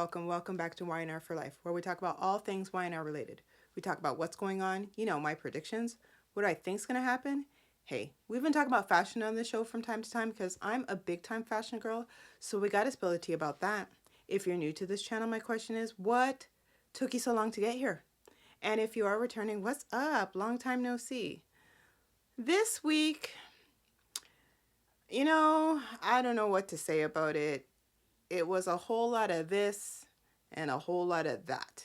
welcome back to Y&R For Life, where we talk about all things Y&R related. We talk about what's going on, my predictions, what I think's going to happen. Hey, we've been talking about fashion on this show from time to time because I'm a big time fashion girl, so we got to spill the tea about that. If you're new to this channel, my question is, what took you so long to get here? And if you are returning, what's up? Long time no see. This week, I don't know what to say about it. It was a whole lot of this and a whole lot of that.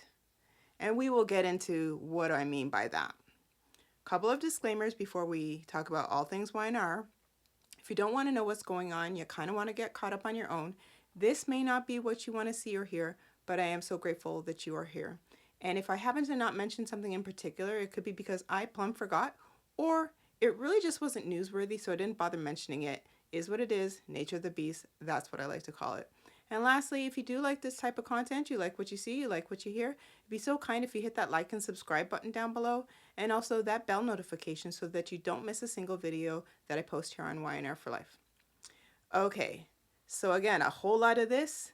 And we will get into what I mean by that. Couple of disclaimers before we talk about all things Y&R. If you don't want to know what's going on, you kind of want to get caught up on your own, this may not be what you want to see or hear, but I am so grateful that you are here. And if I happen to not mention something in particular, it could be because I plumb forgot, or it really just wasn't newsworthy, so I didn't bother mentioning it. Is what it is, nature of the beast, that's what I like to call it. And lastly, if you do like this type of content, you like what you see, you like what you hear, it'd be so kind if you hit that like and subscribe button down below, and also that bell notification so that you don't miss a single video that I post here on Y&R For Life. Okay, so again, a whole lot of this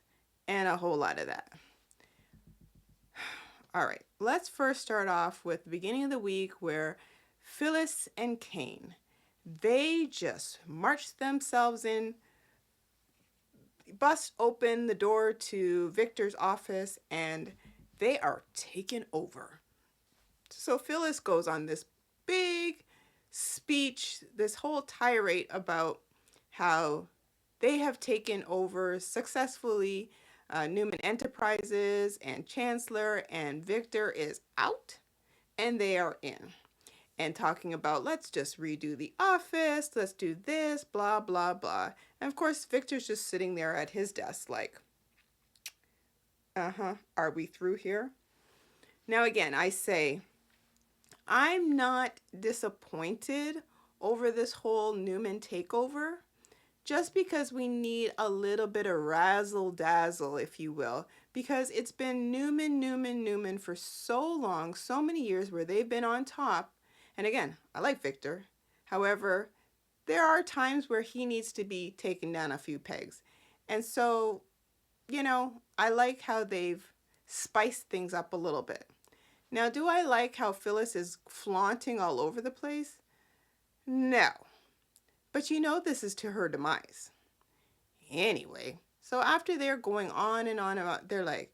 and a whole lot of that. All right, let's first start off with the beginning of the week where Phyllis and Cane, they just marched themselves in, bust open the door to Victor's office, and they are taken over. So Phyllis goes on this big speech, this whole tirade about how they have taken over successfully Newman Enterprises and Chancellor, and Victor is out and they are in. And talking about, let's just redo the office, let's do this, blah, blah, blah. And of course, Victor's just sitting there at his desk like, are we through here? Now again, I say, I'm not disappointed over this whole Newman takeover, just because we need a little bit of razzle-dazzle, if you will, because it's been Newman for so long, so many years where they've been on top. And again, I like Victor. However, there are times where he needs to be taken down a few pegs. And so, I like how they've spiced things up a little bit. Now, do I like how Phyllis is flaunting all over the place? No. But this is to her demise. Anyway, so after they're going on and on about, they're like,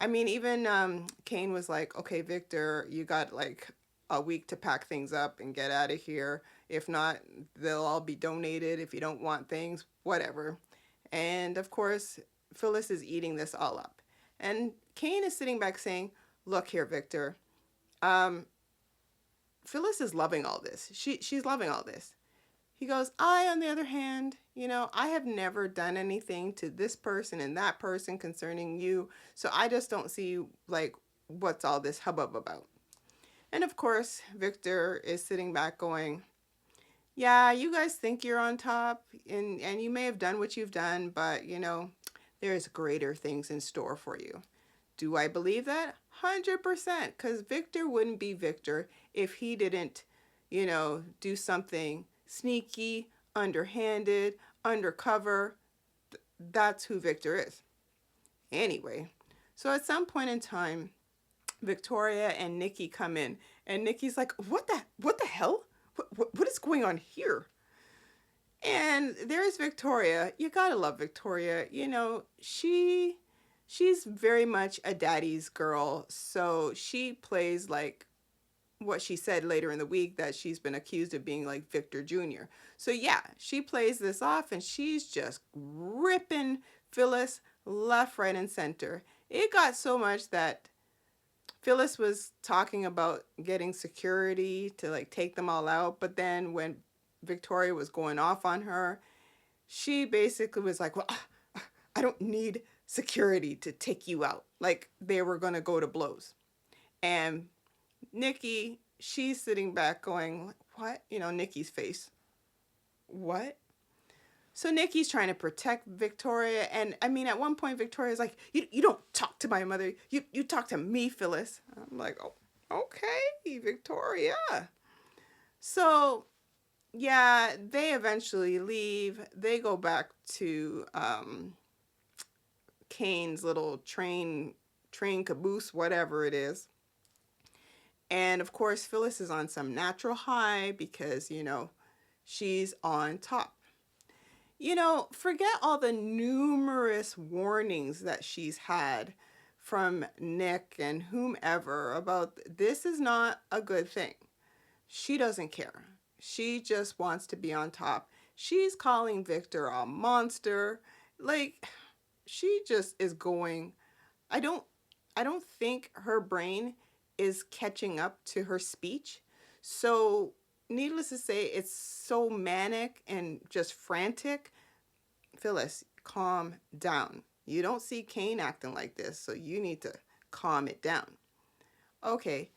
even Cane was like, okay, Victor, you got like a week to pack things up and get out of here. If not, they'll all be donated. If you don't want things, whatever. And of course, Phyllis is eating this all up. And Cane is sitting back saying, look here, Victor. Phyllis is loving all this. She's loving all this. He goes, I, on the other hand, I have never done anything to this person and that person concerning you. So I just don't see, like, what's all this hubbub about. And of course, Victor is sitting back going, yeah, you guys think you're on top and you may have done what you've done, but, there's greater things in store for you. Do I believe that? 100%, because Victor wouldn't be Victor if he didn't, do something sneaky, underhanded, undercover. That's who Victor is. Anyway, so at some point in time, Victoria and Nikki come in, and Nikki's like, what the hell? What is going on here? And there's Victoria. You gotta love Victoria. She's very much a daddy's girl. So she plays like what she said later in the week, that she's been accused of being like Victor Jr. So yeah, she plays this off and she's just ripping Phyllis left, right, and center. It got so much that Phyllis was talking about getting security to like take them all out. But then when Victoria was going off on her, she basically was like, well, I don't need security to take you out. Like they were going to go to blows. And Nikki, she's sitting back going, what? Nikki's face. What? So Nikki's trying to protect Victoria. And at one point, Victoria's like, you don't talk to my mother. You talk to me, Phyllis. I'm like, oh, okay, Victoria. So yeah, they eventually leave. They go back to Cane's little train caboose, whatever it is. And of course, Phyllis is on some natural high because, she's on top. Forget all the numerous warnings that she's had from Nick and whomever about this is not a good thing. She doesn't care. She just wants to be on top. She's calling Victor a monster. Like, she just is going. I don't think her brain is catching up to her speech. So, needless to say, it's so manic and just frantic. Phyllis, calm down. You don't see Cane acting like this, so you need to calm it down. Okay.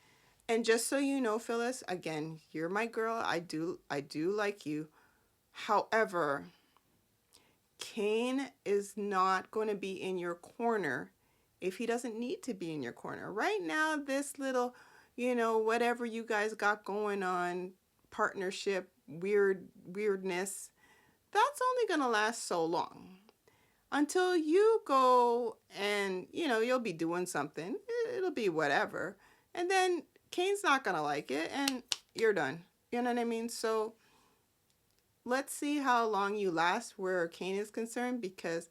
And just so you know, Phyllis, again, you're my girl. I do like you. However, Cane is not going to be in your corner if he doesn't need to be in your corner. Right now, this little, whatever you guys got going on, partnership, weirdness, that's only going to last so long. Until you go and, you'll be doing something. It'll be whatever. And then Cane's not going to like it and you're done. You know what I mean? So let's see how long you last where Cane is concerned, because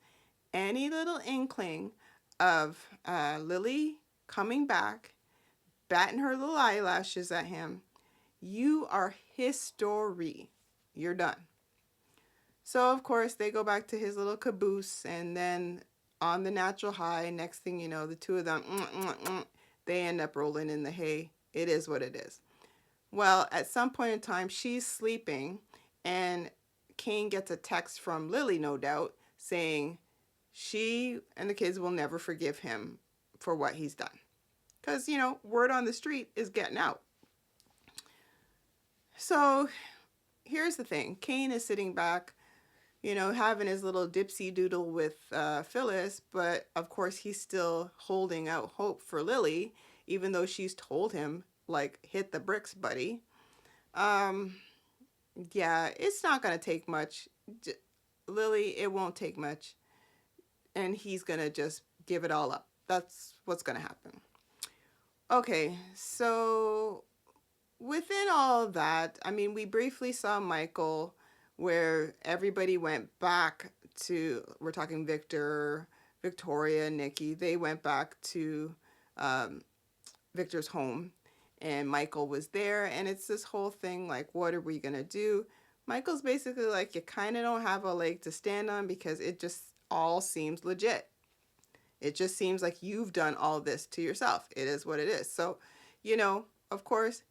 any little inkling of Lily coming back, batting her little eyelashes at him, you are history. You're done. So, of course, they go back to his little caboose, and then on the natural high, next thing you know, the two of them, they end up rolling in the hay. It is what it is. Well, at some point in time, she's sleeping, and Cane gets a text from Lily, no doubt, saying she and the kids will never forgive him for what he's done. Because, word on the street is getting out. So, here's the thing. Cane is sitting back, having his little dipsy doodle with Phyllis, but of course he's still holding out hope for Lily, even though she's told him, like, hit the bricks, buddy. Yeah, it's not going to take much. Lily, it won't take much. And he's going to just give it all up. That's what's going to happen. Okay, so within all that, we briefly saw Michael, where everybody went back to, we're talking Victor, Victoria, Nikki, they went back to Victor's home, and Michael was there, and it's this whole thing, like, what are we gonna do? Michael's basically like, you kind of don't have a leg to stand on because it just all seems legit. It just seems like you've done all this to yourself. It is what it is. So, of course,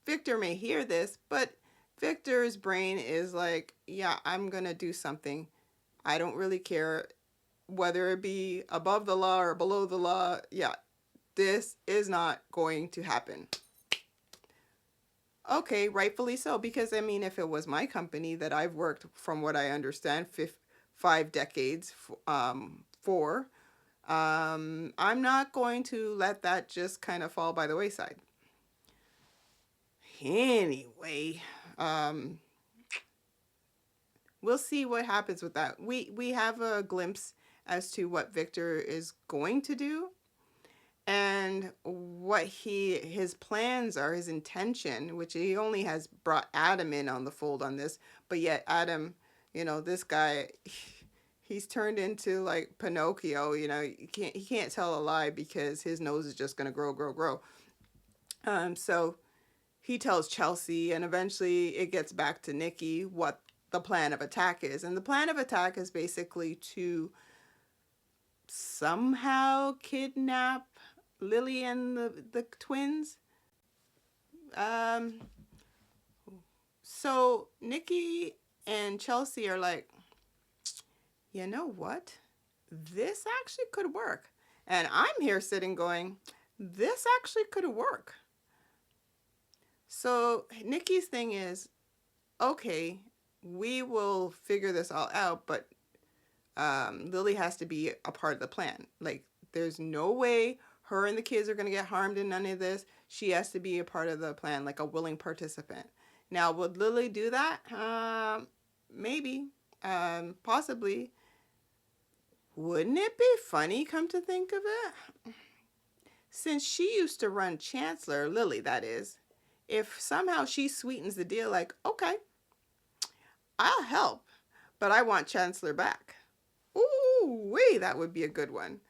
Victor may hear this, but Victor's brain is like, yeah, I'm going to do something. I don't really care whether it be above the law or below the law. Yeah, this is not going to happen. Okay, rightfully so, because if it was my company that I've worked, from what I understand, 5 decades for, I'm not going to let that just kind of fall by the wayside. Anyway, we'll see what happens with that. We have a glimpse as to what Victor is going to do and what his plans are, his intention, which he only has brought Adam in on the fold on this, but yet Adam, this guy, he's turned into like Pinocchio. He can't tell a lie because his nose is just going to grow. So he tells Chelsea, and eventually it gets back to Nikki what the plan of attack is. And the plan of attack is basically to somehow kidnap Lily and the twins. So Nikki and Chelsea are like, you know what? This actually could work. And I'm here sitting going, this actually could work. So Nikki's thing is, okay, we will figure this all out, but Lily has to be a part of the plan. Like, there's no way her and the kids are going to get harmed in none of this. She has to be a part of the plan, like a willing participant. Now, would Lily do that? Maybe, possibly. Wouldn't it be funny, come to think of it? Since she used to run Chancellor, Lily that is, if somehow she sweetens the deal, like, okay, I'll help, but I want Chancellor back. Ooh, wee, that would be a good one.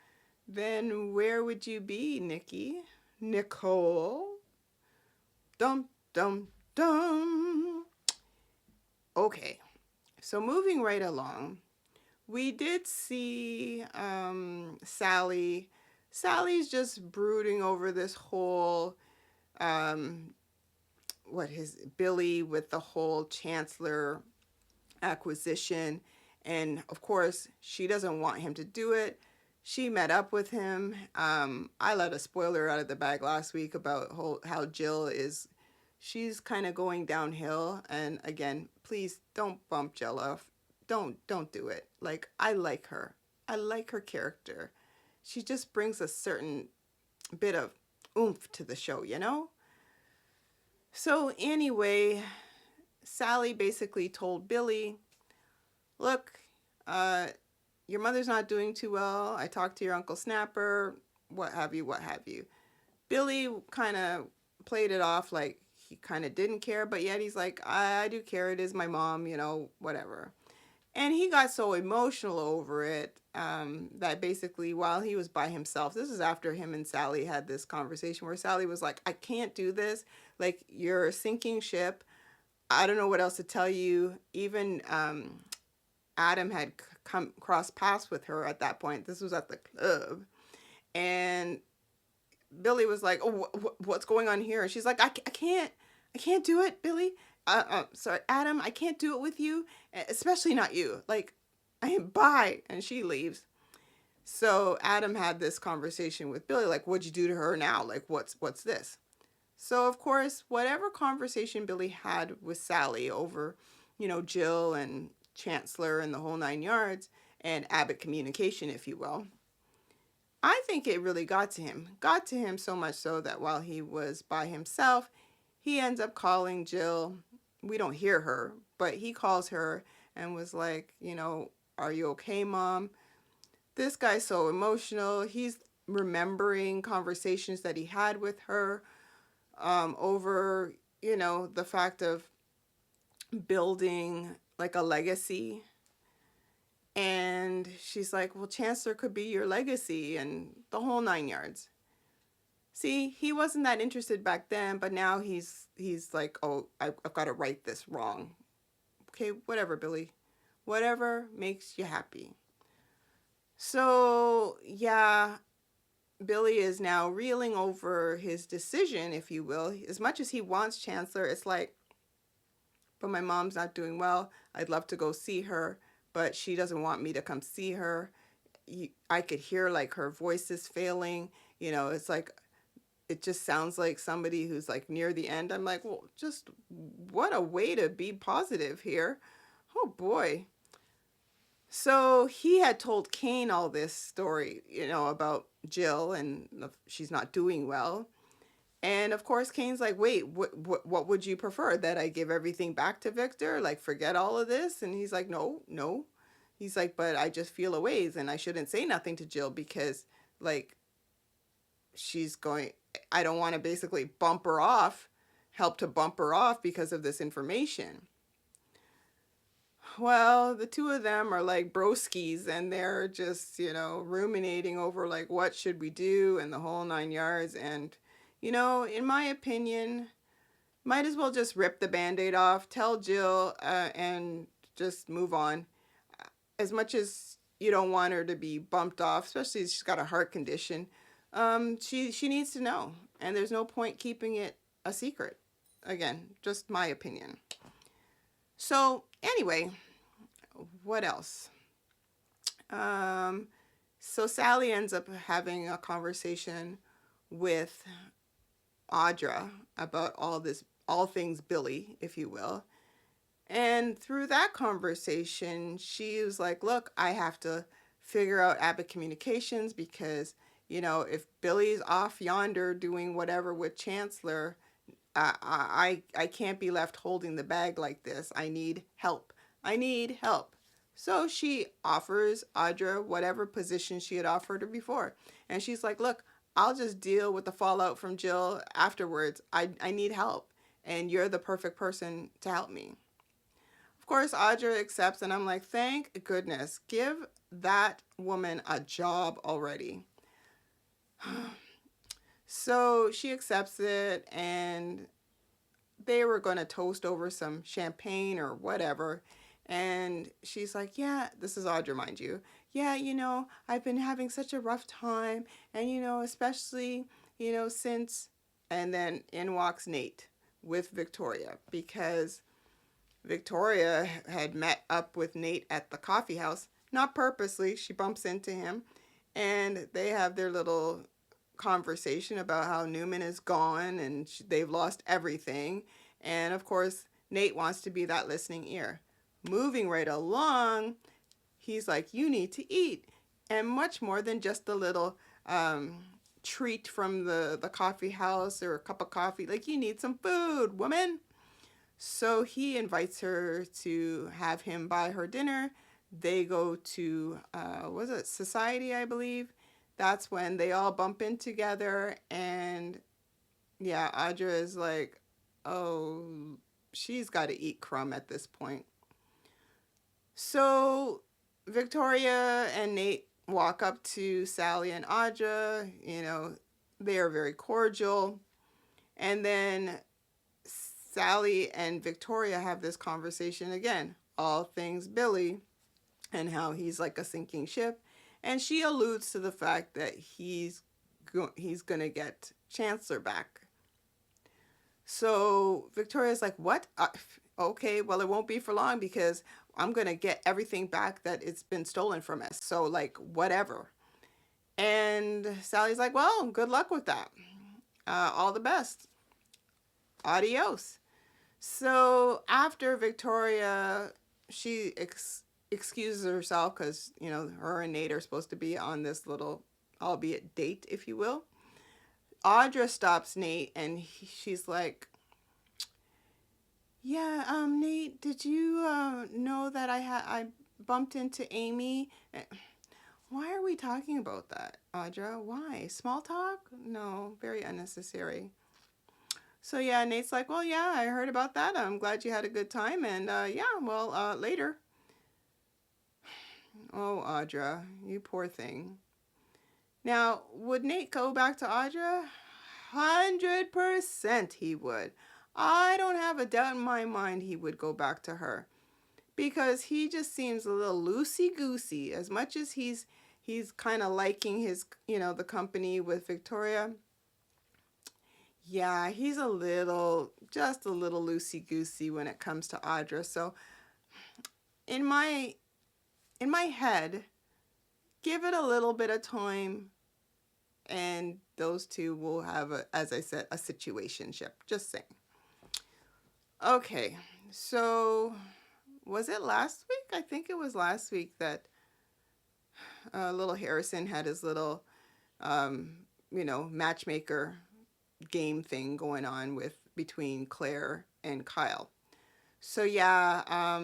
Then where would you be, Nikki? Nicole? Dum, dum, dum. Okay, so moving right along, we did see Sally. Sally's just brooding over this whole um, his Billy with the whole Chancellor acquisition, and of course she doesn't want him to do it. She met up with him. I let a spoiler out of the bag last week about how Jill is. She's kind of going downhill, and again, please don't bump Jill off. Don't do it. Like, I like her. I like her character. She just brings a certain bit of oomph to the show, you know? So anyway, Sally basically told Billy, look, your mother's not doing too well. I talked to your Uncle Snapper, what have you, what have you. Billy kind of played it off like he kind of didn't care, but yet he's like, I do care. It is my mom, you know, whatever. And he got so emotional over it that basically while he was by himself, this is after him and Sally had this conversation where Sally was like, I can't do this. Like, you're a sinking ship. I don't know what else to tell you. Even Adam had come cross paths with her at that point. This was at the club. And Billy was like, oh, what's going on here? And she's like, I can't do it, Billy. Sorry, Adam, I can't do it with you, especially not you. Like, I am bi. And she leaves. So Adam had this conversation with Billy, like, what'd you do to her now? Like, what's this? So, of course, whatever conversation Billy had with Sally over, you know, Jill and Chancellor and the whole 9 yards, and Abbott communication, if you will, I think it really got to him. Got to him so much so that while he was by himself, he ends up calling Jill. We don't hear her, but he calls her and was like, you know, are you okay, Mom? This guy's so emotional. He's remembering conversations that he had with her over, you know, the fact of building like a legacy. And she's like, well, Chancellor could be your legacy and the whole 9 yards. See, he wasn't that interested back then, but now he's like, oh, I've got to right this wrong. Okay, whatever, Billy. Whatever makes you happy. So, yeah, Billy is now reeling over his decision, if you will. As much as he wants Chancellor, it's like, but my mom's not doing well. I'd love to go see her, but she doesn't want me to come see her. I could hear like her voice is failing. You know, it's like, it just sounds like somebody who's like near the end. I'm like, well, just what a way to be positive here. Oh boy. So he had told Cane all this story, you know, about Jill and she's not doing well. And of course, Cane's like, wait, what would you prefer? That I give everything back to Victor? Like, forget all of this? And he's like, no. He's like, but I just feel a ways and I shouldn't say nothing to Jill because, like, I don't want to basically help to bump her off because of this information. Well, the two of them are like broskies and they're just, you know, ruminating over like, what should we do and the whole 9 yards. And, you know, in my opinion, might as well just rip the Band-Aid off, tell Jill, and just move on. As much as you don't want her to be bumped off, especially if she's got a heart condition, she needs to know. And there's no point keeping it a secret. Again, just my opinion. So anyway, what else? So Sally ends up having a conversation with Audra about all things Billy, if you will. And through that conversation, she was like, look, I have to figure out Abbott Communications because, you know, if Billy's off yonder doing whatever with Chancellor, I can't be left holding the bag like this. I need help. So she offers Audra whatever position she had offered her before. And she's like, look, I'll just deal with the fallout from Jill afterwards. I need help. And you're the perfect person to help me. Of course, Audra accepts, and I'm like, thank goodness. Give that woman a job already. So she accepts it, and they were going to toast over some champagne or whatever. And she's like, yeah, this is Audra, mind you. Yeah, I've been having such a rough time. And, especially, since. And then in walks Nate with Victoria, because Victoria had met up with Nate at the coffee house. Not purposely. She bumps into him. And they have their little conversation about how Newman is gone and they've lost everything. And of course, Nate wants to be that listening ear. Moving right along, he's like, you need to eat. And much more than just a little treat from the coffee house or a cup of coffee. Like, you need some food, woman. So he invites her to have him buy her dinner. They go to, was it Society, I believe? That's when they all bump in together. And yeah, Audra is like, oh, she's got to eat crumb at this point. So Victoria and Nate walk up to Sally and Audra. They are very cordial. And then Sally and Victoria have this conversation again, all things Billy and how he's like a sinking ship. And she alludes to the fact that he's going to get Chancellor back. So Victoria's like, what? Okay, well, it won't be for long because I'm going to get everything back that it's been stolen from us. So, like, whatever. And Sally's like, well, good luck with that. All the best. Adios. So after Victoria, she excuses herself because, her and Nate are supposed to be on this little, albeit date, if you will. Audra stops Nate and she's like, yeah, Nate, did you know that I bumped into Amy? Why are we talking about that, Audra? Why? Small talk? No, very unnecessary. So yeah, Nate's like, well, yeah, I heard about that. I'm glad you had a good time. And later. Oh, Audra, you poor thing. Now, would Nate go back to Audra? 100% he would. I don't have a doubt in my mind he would go back to her. Because he just seems a little loosey-goosey. As much as he's kind of liking his, the company with Victoria. Yeah, he's just a little loosey-goosey when it comes to Audra. So in my head, give it a little bit of time and those two will have, as I said, a situationship. Just saying. Okay, so was it last week? I think it was last week that little Harrison had his little, matchmaker game thing going on between Claire and Kyle. So yeah,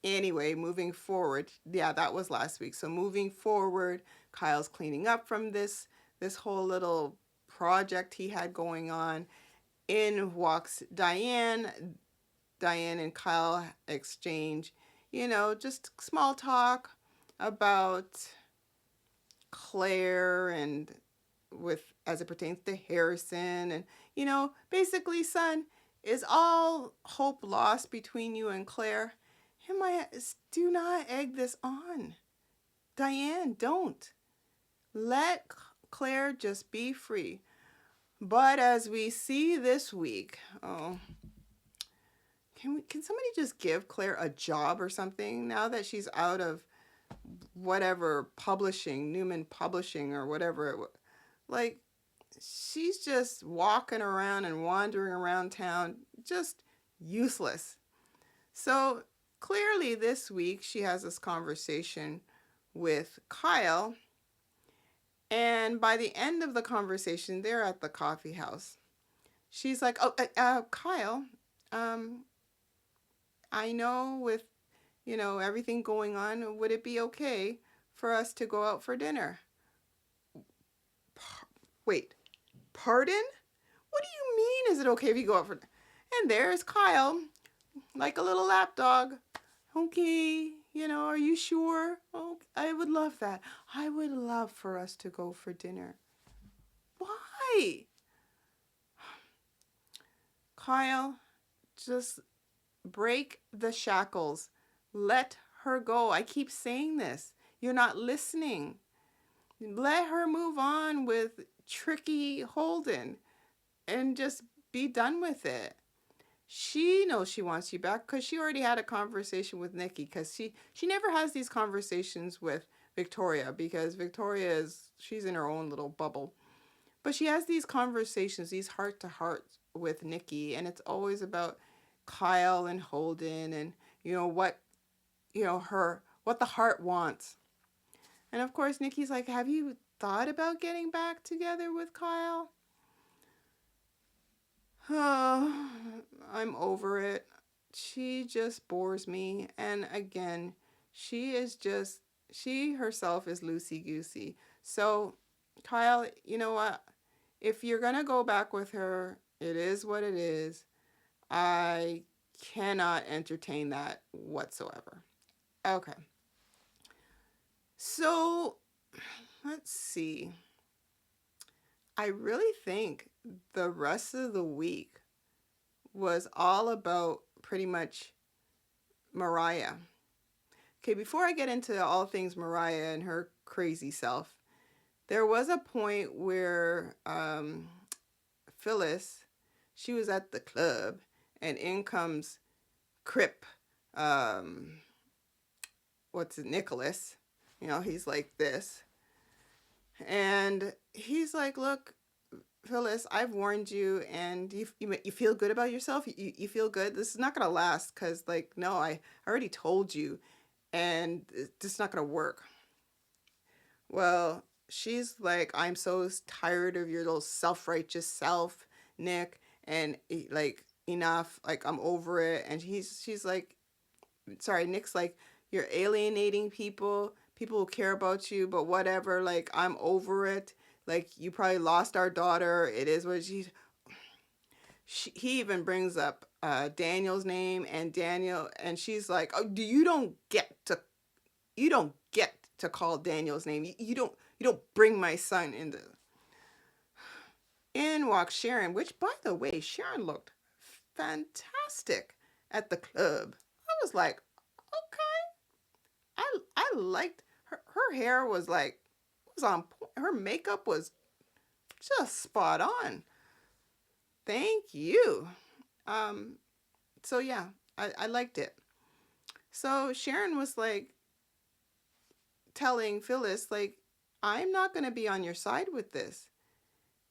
anyway, moving forward, yeah, that was last week. So moving forward, Kyle's cleaning up from this whole little project he had going on. In walks Diane. Diane and Kyle exchange, just small talk about Claire and as it pertains to Harrison. And, basically, son, is all hope lost between you and Claire? Do not egg this on. Diane, don't. Let Claire just be free. But as we see this week, can somebody just give Claire a job or something now that she's out of whatever publishing, Newman Publishing or whatever like she's just walking around and wandering around town, just useless. So clearly this week she has this conversation with Kyle, and by the end of the conversation, they're at the coffee house. She's like, Kyle, I know with everything going on, would it be okay for us to go out for dinner? Wait, pardon? What do you mean, is it okay if you go out for dinner? And there's Kyle, like a little lapdog. Okay, are you sure? Oh, I would love that. I would love for us to go for dinner. Why? Kyle, just break the shackles. Let her go. I keep saying this. You're not listening. Let her move on with tricky Holden and just be done with it. She knows she wants you back because she already had a conversation with Nikki, because she never has these conversations with Victoria, because she's in her own little bubble. But she has these conversations, these heart to hearts with Nikki, and it's always about Kyle and Holden and what what the heart wants. And of course Nikki's like, have you thought about getting back together with Kyle? Oh, I'm over it. She just bores me. And again, she herself is loosey-goosey. So, Kyle, you know what? If you're going to go back with her, it is what it is. I cannot entertain that whatsoever. Okay. So, let's see. I really think the rest of the week was all about pretty much Mariah. Okay, before I get into all things Mariah and her crazy self, there was a point where Phyllis, she was at the club, and in comes Crip, Nicholas. He's like this. And he's like, look, Phyllis, I've warned you, and you feel good about yourself? You feel good? This is not going to last, because, no, I already told you, and it's just not going to work. Well, she's like, I'm so tired of your little self-righteous self, Nick, and, enough, I'm over it. And she's like, sorry, Nick's like, you're alienating people who care about you, but whatever, I'm over it. You probably lost our daughter. It is what he even brings up Daniel's name, and Daniel, and she's like, oh, you don't get to call Daniel's name. You don't bring my son into. In walks Sharon, which, by the way, Sharon looked fantastic at the club. I was like, okay. I liked her hair was on point. Her makeup was just spot on. Thank you. So yeah, I liked it. So Sharon was telling Phyllis, I'm not going to be on your side with this.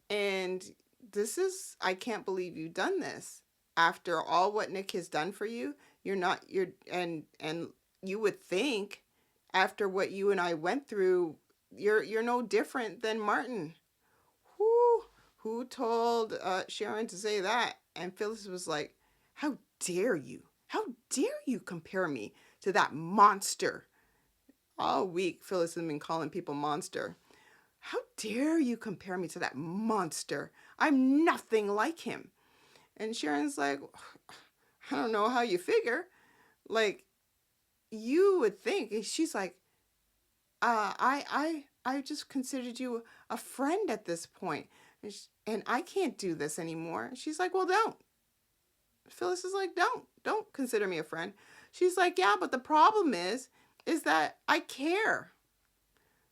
And I can't believe you've done this. After all what Nick has done for you, and you would think, after what you and I went through, you're no different than Martin. Who told Sharon to say that? And Phyllis was like, how dare you? How dare you compare me to that monster? All week, Phyllis has been calling people monster. How dare you compare me to that monster? I'm nothing like him. And Sharon's like, I don't know how you figure. You would think. And she's like, I just considered you a friend at this point. And I can't do this anymore. She's like, well, don't. Phyllis is like, don't consider me a friend. She's like, yeah, but the problem is that I care.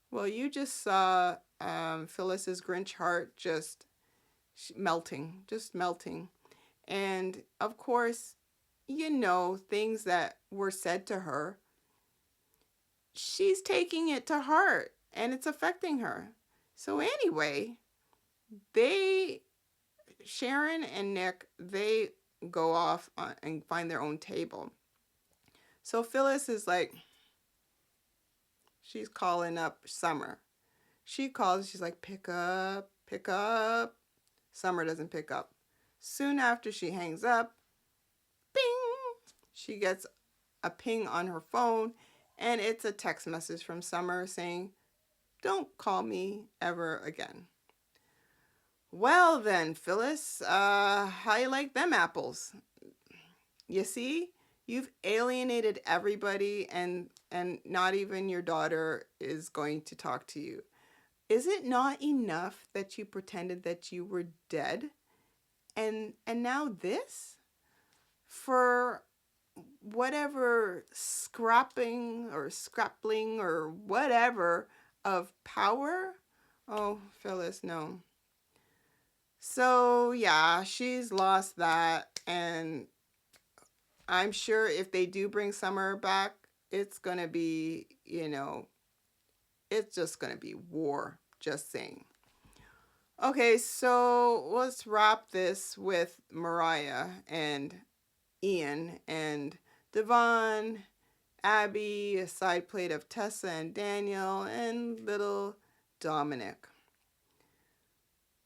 Well, you just saw Phyllis's Grinch heart just melting. And of course, things that were said to her, she's taking it to heart, and it's affecting her. So anyway, Sharon and Nick, they go off and find their own table. So Phyllis is like, she's calling up Summer. She calls, she's like, pick up. Summer doesn't pick up. Soon after she hangs up, bing, she gets a ping on her phone, and it's a text message from Summer saying, "Don't call me ever again." Well then, Phyllis, how you like them apples? You see, you've alienated everybody, and not even your daughter is going to talk to you. Is it not enough that you pretended that you were dead? And now this? For whatever scrappling or whatever of power? Oh, Phyllis, no. So yeah, she's lost that, and I'm sure if they do bring Summer back, it's gonna be, it's just gonna be war. Just saying. Okay, so let's wrap this with Mariah and Ian and Devon, Abby, a side plate of Tessa and Daniel, and little Dominic.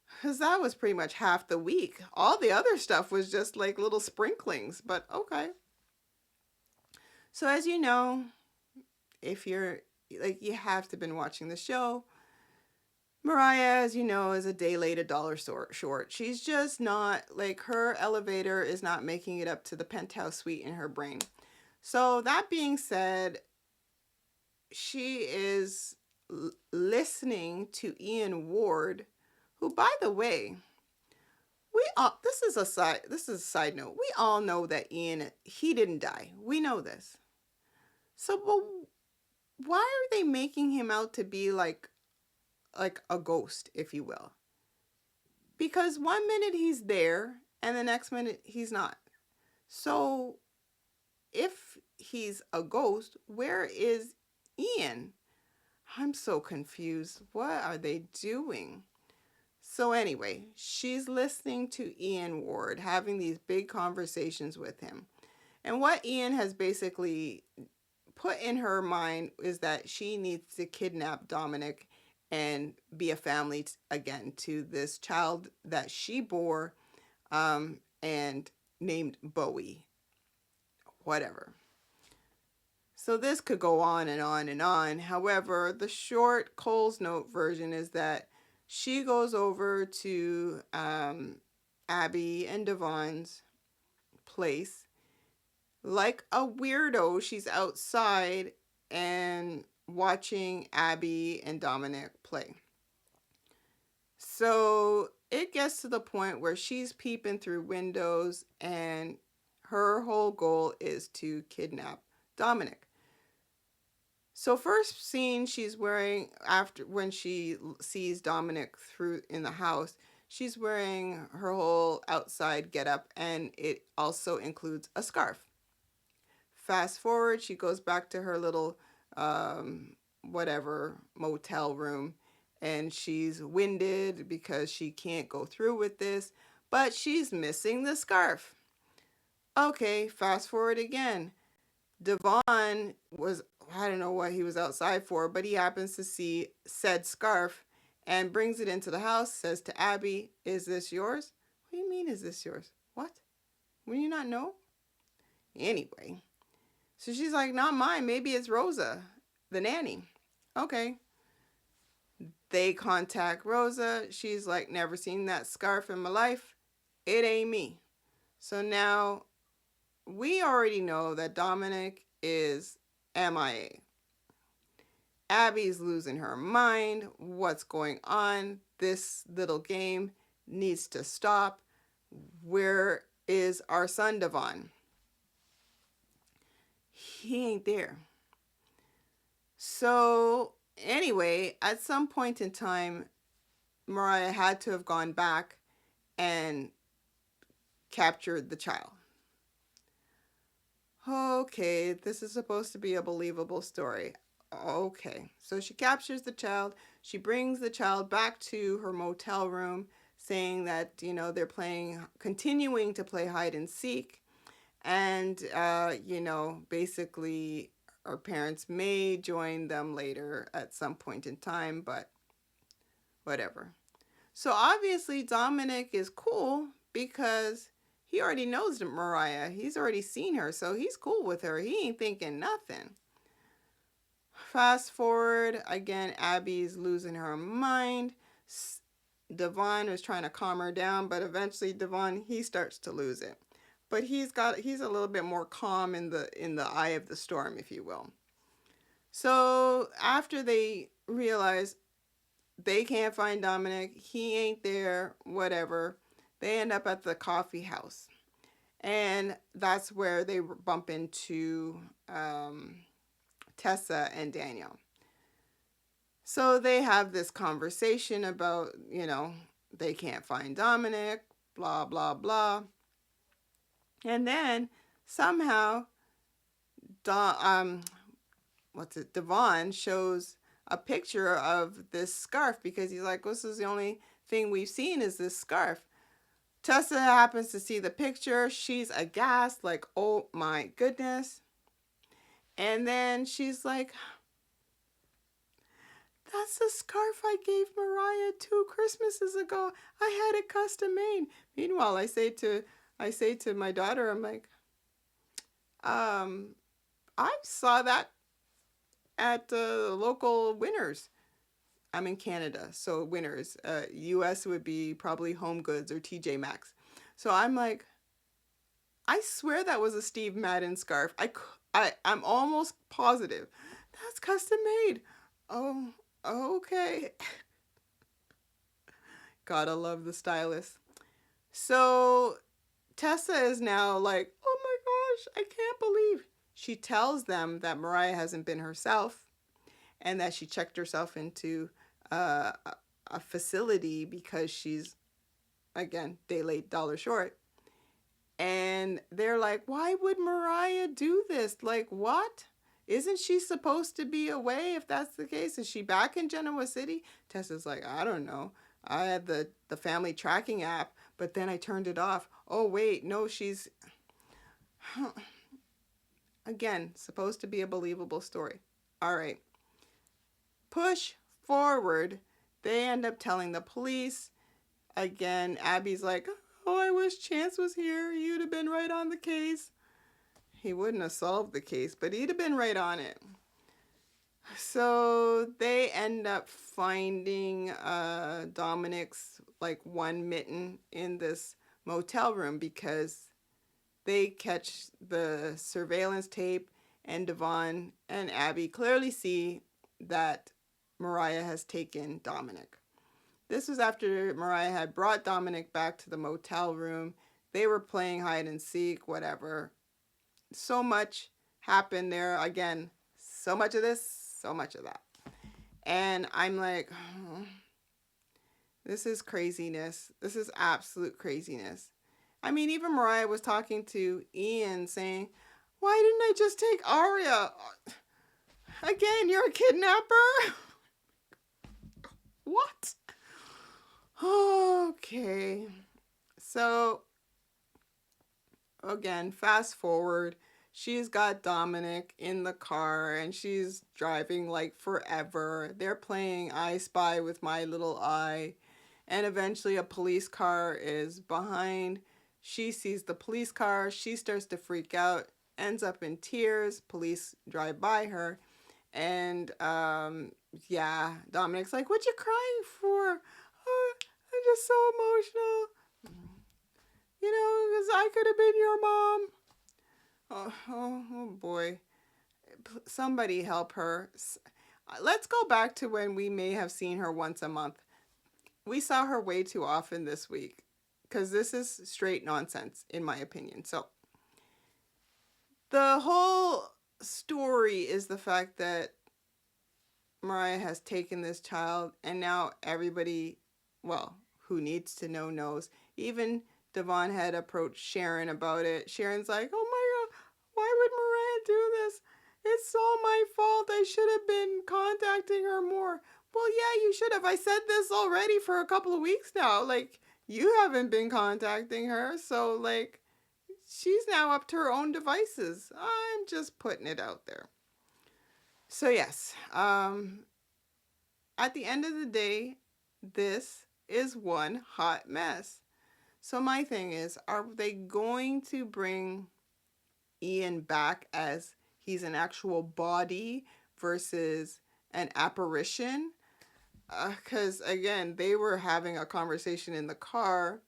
Because that was pretty much half the week. All the other stuff was just like little sprinklings, but okay. So as you know, if you're like, you have to have been watching the show, Mariah, as you know, is a day late, a dollar short. She's just not, like, her elevator is not making it up to the penthouse suite in her brain. So that being said, she is listening to Ian Ward, who, by the way, this is a side note. We all know that Ian, he didn't die. We know this. So, but why are they making him out to be like a ghost, if you will? Because one minute he's there and the next minute he's not. So if he's a ghost, where is Ian? I'm so confused. What are they doing? So anyway, she's listening to Ian Ward, having these big conversations with him. And what Ian has basically put in her mind is that she needs to kidnap Dominic and be a family again to this child that she bore, and named Bowie. Whatever. So this could go on and on and on. However, the short Cole's Note version is that she goes over to Abby and Devon's place. Like a weirdo, she's outside and watching Abby and Dominic play. So it gets to the point where she's peeping through windows, and her whole goal is to kidnap Dominic. So first scene she's wearing, after when she sees Dominic through in the house, she's wearing her whole outside getup, and it also includes a scarf. Fast forward, she goes back to her little whatever motel room, and she's winded because she can't go through with this, but she's missing the scarf. Okay, fast forward again. Devon was, I don't know what he was outside for, but he happens to see said scarf and brings it into the house, says to Abby, "Is this yours?" "What do you mean, is this yours?" "What? Will you not know?" Anyway, so she's like, "Not mine, maybe it's Rosa, the nanny." Okay. They contact Rosa. She's like, "Never seen that scarf in my life. It ain't me." So now we already know that Dominic is MIA. Abby's losing her mind. What's going on? This little game needs to stop. Where is our son Devon? He ain't there. So anyway, at some point in time, Mariah had to have gone back and captured the child. Okay, this is supposed to be a believable story. Okay, so she captures the child. She brings the child back to her motel room, saying that, they're continuing to play hide and seek. And, basically our parents may join them later at some point in time, but whatever. So obviously Dominic is cool because he already knows Mariah. He's already seen her, so he's cool with her. He ain't thinking nothing. Fast forward, again, Abby's losing her mind. Devon is trying to calm her down, but eventually Devon, he starts to lose it. But he's a little bit more calm in the eye of the storm, if you will. So after they realize they can't find Dominic, he ain't there, whatever, they end up at the coffee house. And that's where they bump into Tessa and Daniel. So they have this conversation about, they can't find Dominic, blah, blah, blah. And then somehow, Devon shows a picture of this scarf because he's like, this is the only thing we've seen is this scarf. Tessa happens to see the picture. She's aghast, like, oh my goodness. And then she's like, that's the scarf I gave Mariah 2 Christmases ago. I had it custom made. Meanwhile, I say to my daughter, I'm like, I saw that at the local Winners. I'm in Canada, so Winners. US would be probably Home Goods or TJ Maxx. So I'm like, I swear that was a Steve Madden scarf. I'm almost positive. That's custom made. Oh, okay. Gotta love the stylist. So Tessa is now like, oh my gosh, I can't believe. She tells them that Mariah hasn't been herself and that she checked herself into a facility because she's, again, day late, dollar short. And they're like, why would Mariah do this? Like, what? Isn't she supposed to be away if that's the case? Is she back in Genoa City? Tessa's like, I don't know. I had the family tracking app, but then I turned it off. Oh, wait, no, she's... Again, supposed to be a believable story. All right. Push forward. They end up telling the police. Again, Abby's like, oh, I wish Chance was here. You'd have been right on the case. He wouldn't have solved the case, but he'd have been right on it. So they end up finding Dominic's like one mitten in this motel room because they catch the surveillance tape and Devon and Abby clearly see that Mariah has taken Dominic. This was after Mariah had brought Dominic back to the motel room. They were playing hide and seek, whatever. So much happened there. Again, so much of this, so much of that. And I'm like, oh, this is craziness. This is absolute craziness. I mean, even Mariah was talking to Ian saying, why didn't I just take Aria? Again, you're a kidnapper? What? Okay. So, again, fast forward. She's got Dominic in the car and she's driving like forever. They're playing I Spy with My Little Eye. And eventually a police car is behind. She sees the police car. She starts to freak out, ends up in tears. Police drive by her. And yeah, Dominic's like, what you crying for? Oh, I'm just so emotional. Because I could have been your mom. Oh boy. Somebody help her. Let's go back to when we may have seen her once a month. We saw her way too often this week because this is straight nonsense, in my opinion. So the whole story is the fact that Mariah has taken this child and now everybody, well, who needs to know knows. Even Devon had approached Sharon about it. Sharon's like, oh my God, why would Mariah do this? It's all my fault. I should have been contacting her more. Well, yeah, you should have. I said this already for a couple of weeks now. Like, you haven't been contacting her. So, like, she's now up to her own devices. I'm just putting it out there. So, yes. At the end of the day, this is one hot mess. So my thing is, are they going to bring Ian back as he's an actual body versus an apparition? Because again, they were having a conversation in the car.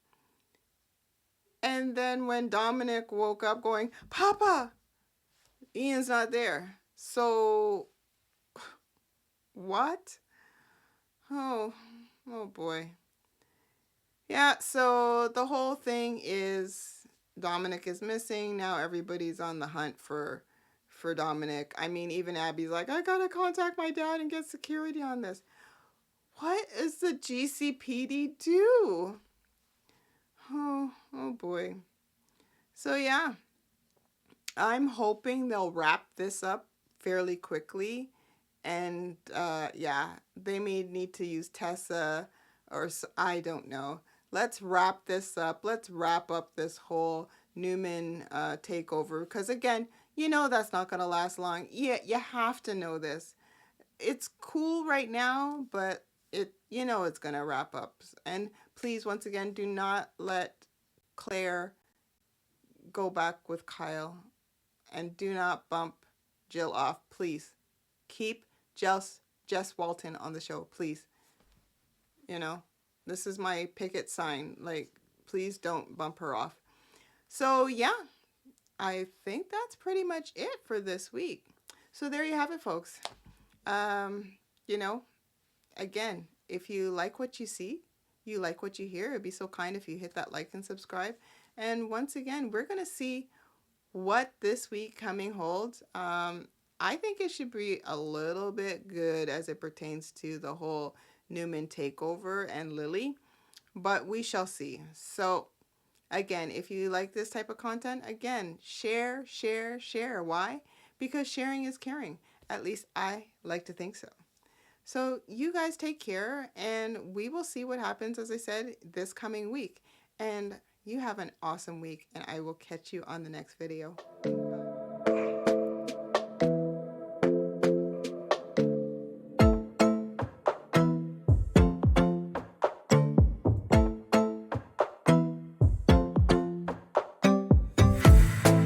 And then when Dominic woke up going, Papa, Ian's not there. So, what? Oh, oh boy. Yeah, so the whole thing is Dominic is missing. Now everybody's on the hunt for Dominic. I mean, even Abby's like, I gotta contact my dad and get security on this. What is the GCPD do? Oh boy. So yeah, I'm hoping they'll wrap this up fairly quickly. And yeah, they may need to use Tessa or I don't know. Let's wrap this up. Let's wrap up this whole Newman takeover. Because again, you know that's not going to last long. Yeah, you have to know this. It's cool right now, but it's going to wrap up. And please, once again, do not let Claire go back with Kyle. And do not bump Jill off, please. Keep Jess Walton on the show, please. This is my picket sign. Like, please don't bump her off. So yeah, I think that's pretty much it for this week. So there you have it, folks. Again, if you like what you see, you like what you hear, it'd be so kind if you hit that like and subscribe. And once again, we're going to see what this week coming holds. I think it should be a little bit good as it pertains to the whole Newman takeover and Lily, but we shall see. So again, if you like this type of content, again, share. Why? Because sharing is caring. At least I like to think so. So you guys take care, and we will see what happens, as I said, this coming week. And you have an awesome week, and I will catch you on the next video.